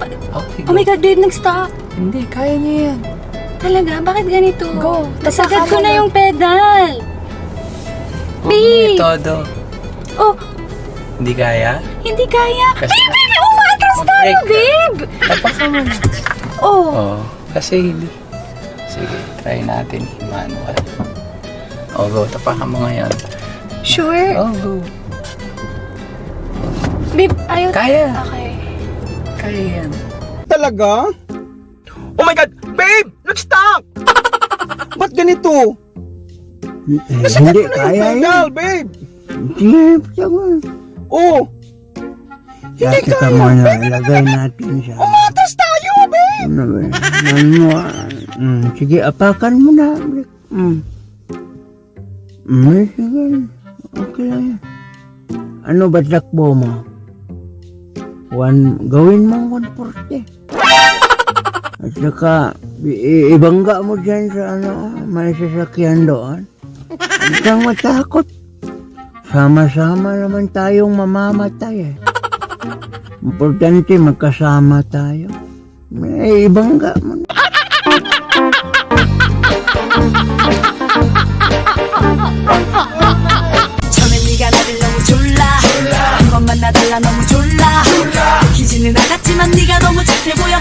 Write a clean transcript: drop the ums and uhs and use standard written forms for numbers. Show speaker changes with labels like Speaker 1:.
Speaker 1: Okay,
Speaker 2: Oh my God, babe, nag-stop.
Speaker 1: Hindi, kaya niya yan.
Speaker 2: Talaga? Bakit ganito?
Speaker 1: Go.
Speaker 2: Nasagad ko na yung pedal.
Speaker 1: Huwag mo
Speaker 2: Babe!
Speaker 1: todo.
Speaker 2: Oh,
Speaker 1: Hindi kaya?
Speaker 2: hindi kaya.
Speaker 1: Kasi-
Speaker 2: Babe, umatras tayo,
Speaker 1: Mag-break ka.
Speaker 2: babe.
Speaker 1: Tapakan mo na.
Speaker 2: Oh,
Speaker 1: Oo. Kasi hindi. Sige, try natin. Manual. Oh, go. Tapakan mo ngayon.
Speaker 2: sure?
Speaker 1: Oh, go.
Speaker 2: Babe, ayaw.
Speaker 1: Kaya.
Speaker 2: Okay.
Speaker 1: Kaya yan.
Speaker 3: Talaga? Oh my God! Babe! Nag-stop! Ba't ganito?
Speaker 4: Hindi kaya yan.
Speaker 3: Pedal, babe!
Speaker 4: Sige, sabi.
Speaker 3: Oh! Hindi
Speaker 4: Dati ka
Speaker 3: kaya,
Speaker 4: muna,
Speaker 3: babe!
Speaker 4: ilagay natin siya.
Speaker 3: Umatras tayo, babe!
Speaker 4: Ano ba? Ano? Sige, apakan mo na. Sige. Okay lang yan. Ano ba takbo mo? Gawin mo 140. At saka, ibangga mo dyan sa may sasakyan doon. Huwag kang matakot. Sama-sama naman tayong mamamatay eh. Importante magkasama tayo. Ibangga mo.
Speaker 5: 처음엔 네가 나를 너무 졸라 한 번만 나달라 너무 졸라 기지는 않았지만 네가 너무 착해 보여